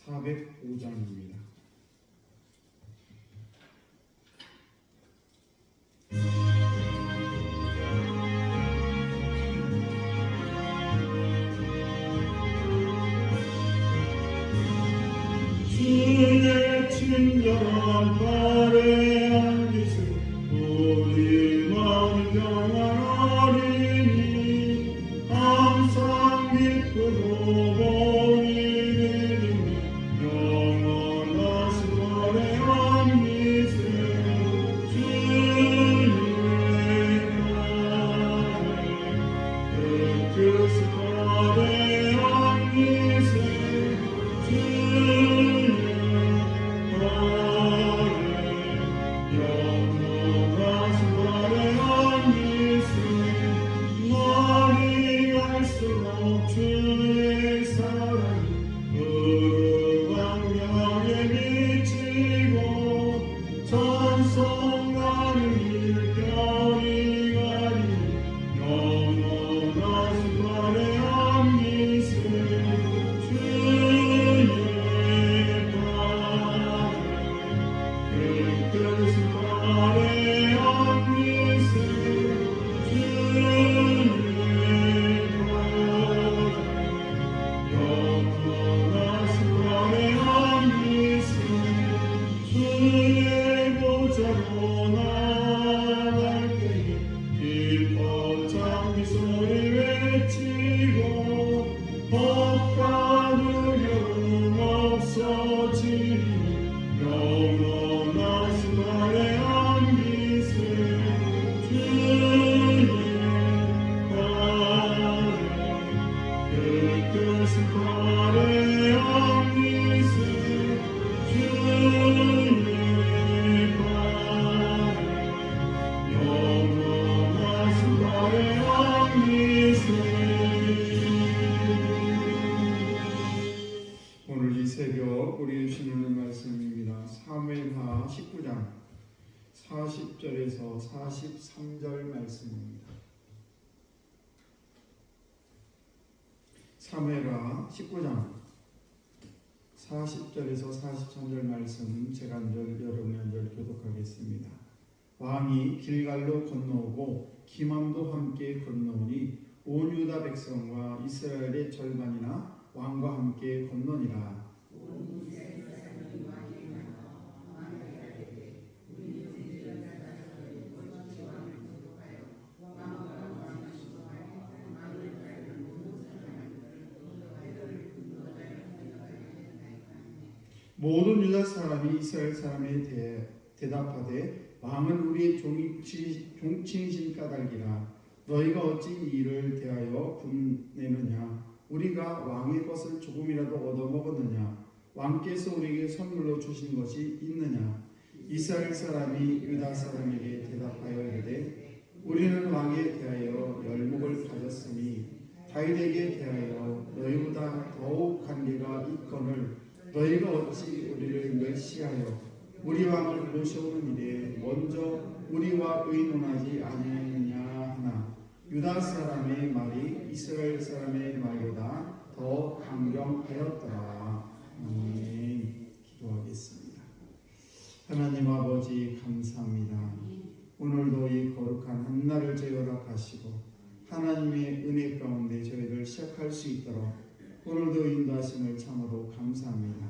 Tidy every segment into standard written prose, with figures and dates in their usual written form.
405장입니다. 주의 친절한 발에 안기신 우리 마음 평안하리니 항상 기쁘고 복이 되리니 영원하신 발에 안기세요. 주의 발에 그 발에 안기세요. 주의 사랑이 광명에 비치고 찬송가는 일편이 가리니 영원하신 발에 안기세요. 주의 발에 그 발에 안기세요. 주의 보좌로 나갈 때에 기뻐 장미 소리 외치고 법과 두려움 없어지니 영원하신 발에 안기세요. 주의 발에 깨끗이 발에 안기세요. 오늘 이 새벽 우리 주시는 말씀입니다. 사무엘하 19장 40절에서 43절 말씀입니다. 사무엘하 19장 40절에서 43절 말씀 제가 한 절 여러분이 한 절 교독하겠습니다. 왕이 길갈로 건너오고 기맘도 함께 건너오니 온 유다 백성과 이스라엘의 절반이나 왕과 함께 건너니라. 모든 유다 사람이 이스라엘 사람에 대답하되 왕은 우리의 종친이신 까닭이라. 너희가 어찌 이 일을 대하여 분내느냐? 우리가 왕의 것을 조금이라도 얻어먹었느냐? 왕께서 우리에게 선물로 주신 것이 있느냐? 이스라엘 사람이 유다 사람에게 대답하여 이르되 우리는 왕에 대하여 열목을 가졌으니 다윗에게 대하여 너희보다 더욱 관계가 있거늘 너희가 어찌 우리를 멸시하여 우리 왕을 모셔오는 일에 먼저 우리와 의논하지 아니하느냐 하나 유다 사람의 말이 이스라엘 사람의 말보다 더 강경하였더라. 아멘. 기도하겠습니다. 하나님 아버지 감사합니다. 오늘도 이 거룩한 한날을 저희 허락하시고 하나님의 은혜 가운데 저희를 시작할 수 있도록 오늘도 인도하심을 참으로 감사합니다.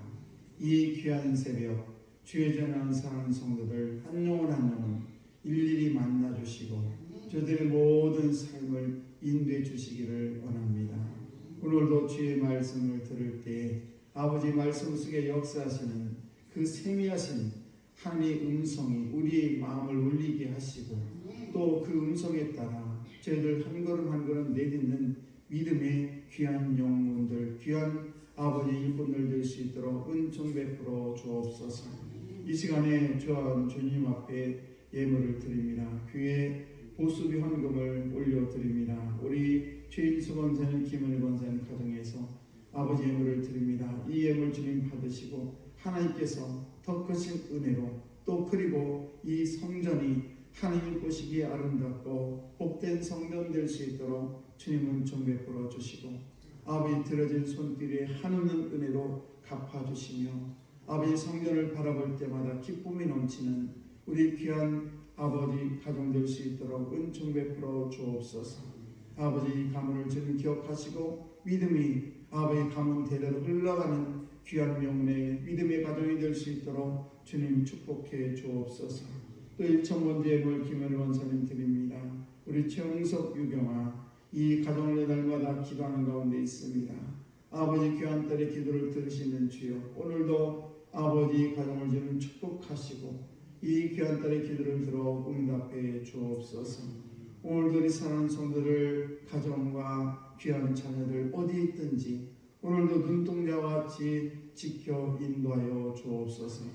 이 귀한 새벽 주의 전하는 사랑하는 성도들 한 영혼 한 영혼 일일이 만나주시고 저들의 모든 삶을 인도해 주시기를 원합니다. 오늘도 주의 말씀을 들을 때 아버지 말씀 속에 역사하시는 그 세미하신 하나님의 음성이 우리의 마음을 울리게 하시고 또 그 음성에 따라 저희들 한 걸음 한 걸음 내딛는 믿음의 귀한 영혼들, 귀한 아버지 일꾼들 될 수 있도록 은총 베풀어 주옵소서. 이 시간에 주님 앞에 예물을 드립니다. 귀에 보수비 헌금을 올려드립니다. 우리 최인수 권사님, 김은희 권사님 가정에서 아버지 예물을 드립니다. 이 예물 주님 받으시고 하나님께서 더 크신 은혜로 또 그리고 이 성전이 하나님 보시기에 아름답고 복된 성전 될 수 있도록 주님은 좀 베풀어 주시고 아버지 들어진 손길에 한없는 은혜로 갚아주시며 아버지 성전을 바라볼 때마다 기쁨이 넘치는 우리 귀한 아버지 가정 될 수 있도록 은총 베풀어 주옵소서. 아버지 가문을 주님 기억하시고 믿음이 아버지 가문 대대로 흘러가는 귀한 명문의 믿음의 가정이 될 수 있도록 주님 축복해 주옵소서. 또 일천번제물 김현우 원사님 드립니다. 우리 최홍석 유경아 이 가정을 매달마다 기도하는 가운데 있습니다. 아버지 귀한 딸의 기도를 들으시는 주여, 오늘도 아버지 가정을 주님 축복하시고 이 귀한 딸의 기도를 들어 응답해 주옵소서. 오늘도 우리 사랑하는 성도들 가정과 귀한 자녀들 어디에 있든지 오늘도 눈동자와 같이 지켜 인도하여 주옵소서.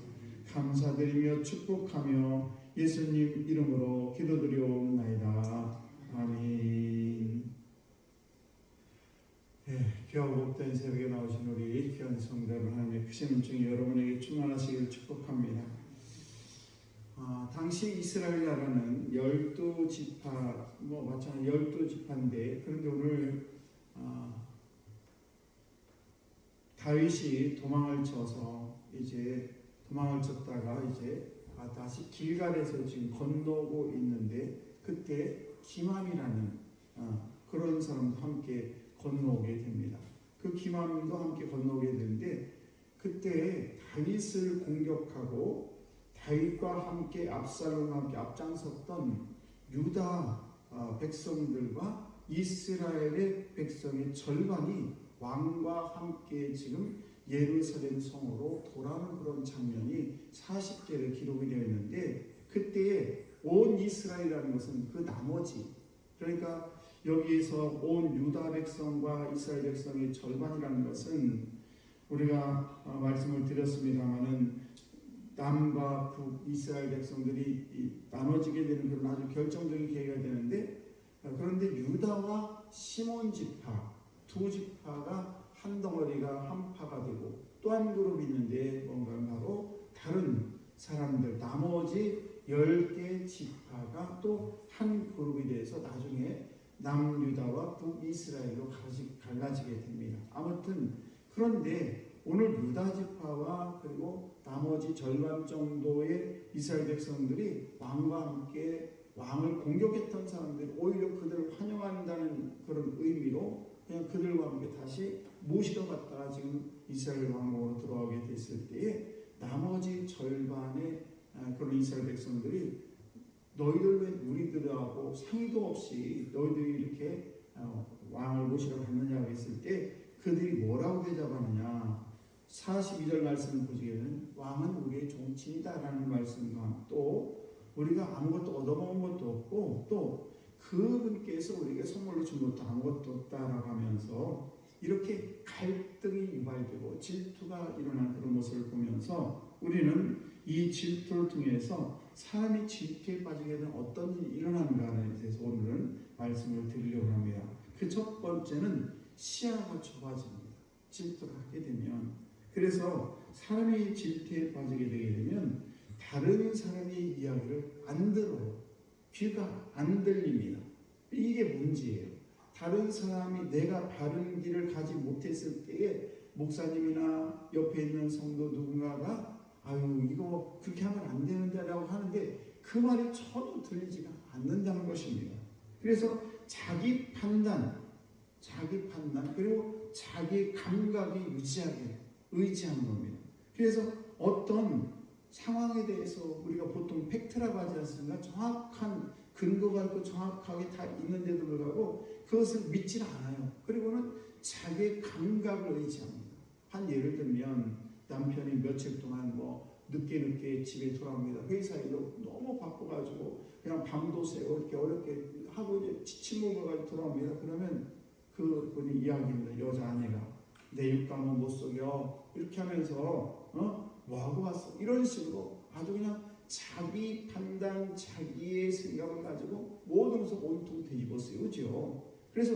감사드리며 축복하며 예수님 이름으로 기도드리옵나이다. 아멘. 귀하고 복된 새벽에 나오신 우리 귀한 성도들 하나님의 크신 은총이 여러분에게 충만하시기를 축복합니다. 당시 이스라엘 나라는 12지파 마찬가지 12지파인데 그런데 오늘 다윗이 도망을 쳤다가 다시 길갈에서 지금 건너고 있는데 그때 기맘이라는 그런 사람도 함께 건너오게 됩니다. 그 기맘도 함께 건너오게 되는데 그때 다윗을 공격하고 다윗과 함께 압살롬과 함께 앞장섰던 유다 백성들과 이스라엘의 백성의 절반이 왕과 함께 지금 예루살렘 성으로 돌아오는 그런 장면이 40절에 기록이 되어 있는데 그때에 온 이스라엘이라는 것은 그 나머지 그러니까 여기에서 온 유다 백성과 이스라엘 백성의 절반이라는 것은 우리가 말씀을 드렸습니다마는 남과 북 이스라엘 백성들이 나눠지게 되는 그런 아주 결정적인 계기가 되는데 그런데 유다와 시몬 지파 두 지파가 한 덩어리가 한 파가 되고 또 한 그룹이 있는데 뭔가 바로 다른 사람들 나머지 10개 지파가 또 한 그룹이 돼서 나중에 남유다와 북이스라엘로 갈라지게 됩니다. 아무튼 그런데 오늘 유다 지파와 그리고 나머지 절반 정도의 이스라엘 백성들이 왕과 함께 왕을 공격했던 사람들이 오히려 그들을 환영한다는 그런 의미로 그냥 그들과 함께 다시 모시러 갔다가 지금 이스라엘 왕국으로 들어가게 됐을 때에 나머지 절반의 그런 이스라엘 백성들이 너희들 왜 우리들하고 상의도 없이 너희들이 이렇게 왕을 모시러 갔느냐고 했을 때 그들이 뭐라고 대답하느냐 42절 말씀을 보시기에는 왕은 우리의 종친이다라는 말씀과 또 우리가 아무것도 얻어먹은 것도 없고 또 그분께서 우리에게 선물로 준 것도 아무것도 없다라고 하면서 이렇게 갈등이 유발되고 질투가 일어난 그런 모습을 보면서 우리는 이 질투를 통해서 사람이 질투에 빠지게 되면 어떤 일이 일어나는가에 대해서 오늘은 말씀을 드리려고 합니다. 그 첫 번째는 시야가 좁아집니다. 질투를 하게 되면 그래서 사람이 질투에 빠지게 되게 되면 다른 사람의 이야기를 안 들어요. 귀가 안 들립니다. 이게 문제예요. 다른 사람이 내가 바른 길을 가지 못했을 때에 목사님이나 옆에 있는 성도 누군가가 아유 이거 그렇게 하면 안 되는데 라고 하는데 그 말이 전혀 들리지가 않는다는 것입니다. 그래서 자기 판단 그리고 자기 감각이 의지하는 겁니다. 그래서 어떤 상황에 대해서 우리가 보통 팩트라고 하지 않습니까? 정확한 근거가 있고 정확하게 다 있는데도 불구하고 그것을 믿지 않아요. 그리고는 자기의 감각을 의지합니다. 한 예를 들면 남편이 며칠 동안 늦게 집에 돌아옵니다. 회사 일로 너무 바빠가지고 그냥 밤도 새고 이렇게 어렵게 하고 이제 지친 몸을 가지고 돌아옵니다. 그러면 그분이 이야기합니다. 여자 아내가 내 육감은 못 속여 이렇게 하면서 뭐하고 왔어? 이런 식으로 아주 그냥 자기 판단, 자기의 생각을 가지고 모든 것을 온통 뒤집어 쓰죠. 그래서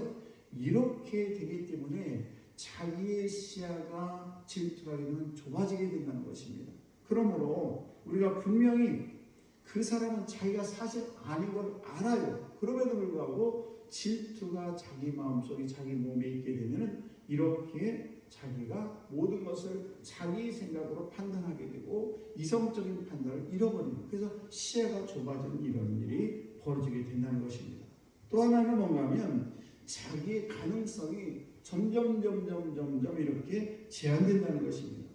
이렇게 되기 때문에 자기의 시야가 질투하기는 좁아지게 된다는 것입니다. 그러므로 우리가 분명히 그 사람은 자기가 사실 아닌 걸 알아요. 그럼에도 불구하고 질투가 자기 마음속에 자기 몸에 있게 되면 이렇게 자기가 모든 것을 자기 생각으로 판단하게 되고 이성적인 판단을 잃어버립니다. 그래서 시야가 좁아진 이런 일이 벌어지게 된다는 것입니다. 또 하나는 뭔가 하면 자기의 가능성이 점점 이렇게 제한된다는 것입니다.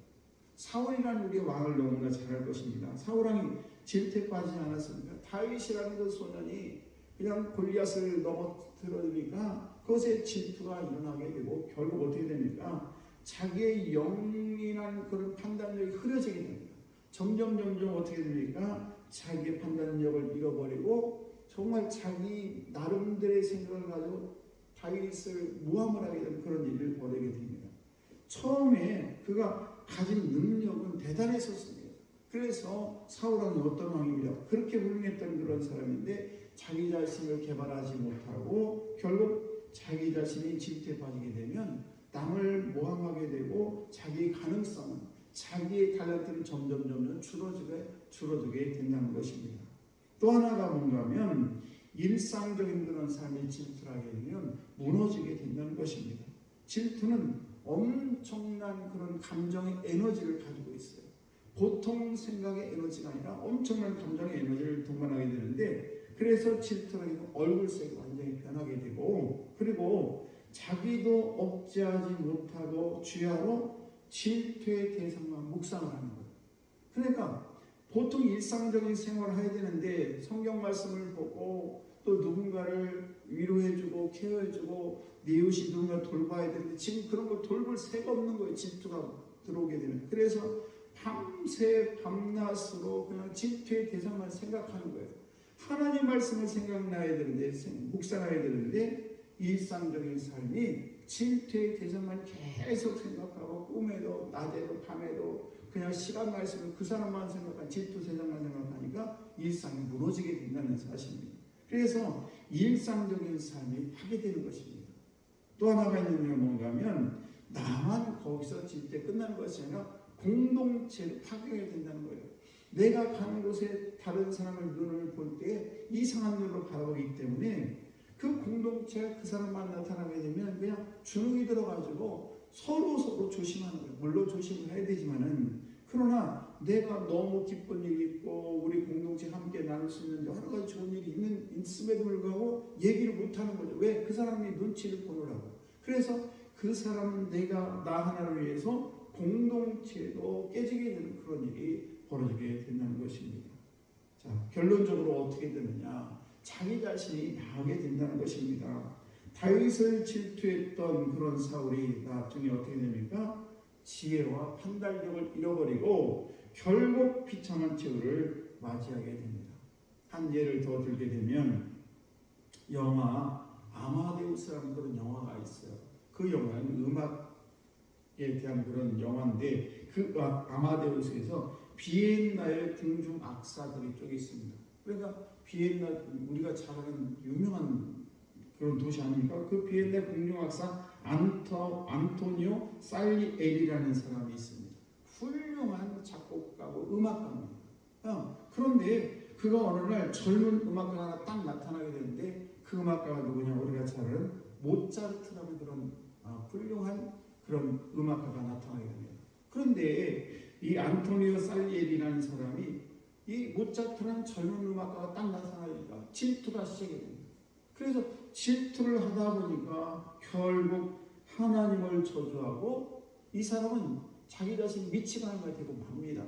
사울이라는 우리 왕을 너무나 잘 알 것입니다. 사울왕이 질투에 빠지지 않았습니까? 다윗이라는 그 소년이 그냥 골리앗을 넘어뜨리니까 그것에 질투가 일어나게 되고 결국 어떻게 됩니까? 자기의 영이라는 그런 판단력이 흐려지게 됩니다. 점점 어떻게 됩니까? 자기의 판단력을 잃어버리고 정말 자기 나름대로의 생각을 가지고 다윗을 모함을 하게 되는 그런 일을 벌이게 됩니다. 처음에 그가 가진 능력은 대단했었습니다. 그래서 사울왕이 어떤 왕입니다. 그렇게 훌륭했던 그런 사람인데 자기 자신을 개발하지 못하고 결국 자기 자신이 질투에 빠지게 되면 남을 모함하게 되고 자기의 가능성은 자기의 탤런트는 점점 줄어들게 된다는 것입니다. 또 하나가 뭔가 하면 일상적인 그런 삶의 질투를 하게 되면 무너지게 된다는 것입니다. 질투는 엄청난 그런 감정의 에너지를 가지고 있어요. 보통 생각의 에너지가 아니라 엄청난 감정의 에너지를 동반하게 되는데 그래서 질투라는 얼굴색이 완전히 변하게 되고 그리고 자기도 억제하지 못하고 주야로 질투의 대상만 묵상을 하는 거예요. 그러니까 보통 일상적인 생활을 해야 되는데 성경 말씀을 보고 또 누군가를 위로해주고 케어해주고 내 이웃이 누군가 돌봐야 되는데 지금 그런 거 돌볼 새가 없는 거예요. 질투가 들어오게 되면. 그래서 밤새 밤낮으로 그냥 질투의 대상만 생각하는 거예요. 하나님 말씀을 생각나야 되는데 묵상해야 되는데 일상적인 삶이 질투의 대상만 계속 생각하고 꿈에도 낮에도 밤에도 그냥 시간만 있으면 그 사람만 생각하고 질투 대상만 생각하니까 일상이 무너지게 된다는 사실입니다. 그래서 일상적인 삶이 파괴되는 것입니다. 또 하나가 있는 게 뭔가 하면 나만 거기서 질투에 끝나는 것이 아니라 공동체를 파괴해야 된다는 거예요. 내가 가는 곳에 다른 사람을 눈을 볼 때 이상한 눈으로 바라보기 때문에 그 공동체에 그 사람만 나타나게 되면 그냥 주눅이 들어가지고 서로 조심하는 거예요. 물론 조심을 해야 되지만은 그러나 내가 너무 기쁜 일이 있고 우리 공동체 함께 나눌 수 있는 여러 가지 좋은 일이 있음에도 불구하고 얘기를 못하는 거죠. 왜? 그 사람이 눈치를 보느라고. 그래서 그 사람 내가 나 하나를 위해서 공동체도 깨지게 되는 그런 일이 벌어지게 된다는 것입니다. 자, 결론적으로 어떻게 되느냐? 자기 자신이 망하게 된다는 것입니다. 다윗을 질투했던 그런 사울이 나중에 어떻게 됩니까? 지혜와 판단력을 잃어버리고 결국 비참한 최후를 맞이하게 됩니다. 한 예를 더 들게 되면 영화 아마데우스라는 그런 영화가 있어요. 그 영화는 음악에 대한 그런 영화인데 그 아마데우스에서 비엔나의 궁중 악사들이 쪽에 있습니다. 그러니까 비엔나 우리가 잘 아는 유명한 그런 도시 아닙니까? 그 비엔나 궁중 악사 안토니오 살리에리라는 사람이 있습니다. 훌륭한 작곡가고 음악가입니다. 그런데 그가 어느 날 젊은 음악가가 하나 딱 나타나게 되는데 그 음악가가 누구냐? 우리가 잘 아는 모차르트라는 그런 훌륭한 그런 음악가가 나타나게 됩니다. 그런데 이 안토니오 살리에리라는 사람이 이 모차르트라는 젊은 음악가가 딱 나타나니까 질투가 시작이 됩니다. 그래서 질투를 하다 보니까 결국 하나님을 저주하고 이 사람은 자기 자신이 미치가 않게 되고 맙니다.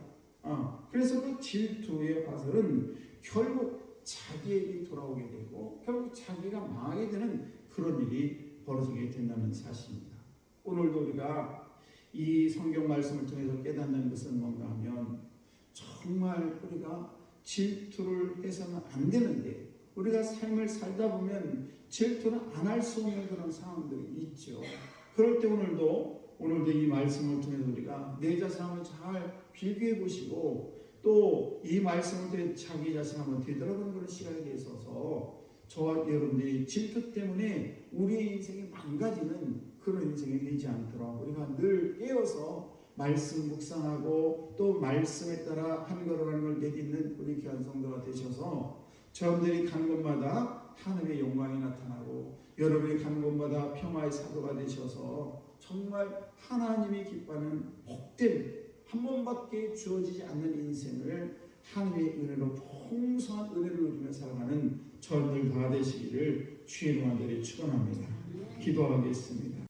그래서 그 질투의 화살은 결국 자기에게 돌아오게 되고 결국 자기가 망하게 되는 그런 일이 벌어지게 된다는 사실입니다. 오늘도 우리가 이 성경 말씀을 통해서 깨닫는 것은 뭔가 하면 정말 우리가 질투를 해서는 안 되는데 우리가 삶을 살다 보면 질투는 안 할 수 없는 그런 상황들이 있죠. 그럴 때 오늘도 이 말씀을 통해서 우리가 내 자신 한번 잘 비교해 보시고 또 이 말씀을 통해 자기 자신 한번 되돌아보는 그런 시간이 있어서 저와 여러분들이 질투 때문에 우리의 인생이 망가지는 그런 인생이 되지 않도록 우리가 늘 깨어서 말씀 묵상하고 또 말씀에 따라 한 걸음 한 걸 내딛는 우리 귀한 성도가 되셔서 저분들이 가는 곳마다 하나님의 영광이 나타나고 여러분이 가는 곳마다 평화의 사도가 되셔서 정말 하나님이 기뻐하는 복된 한 번밖에 주어지지 않는 인생을 하나님의 은혜로 풍성한 은혜를 누리며 살아가는 저들 다 되시기를 주의 이름으로 축원합니다. 기도하겠습니다.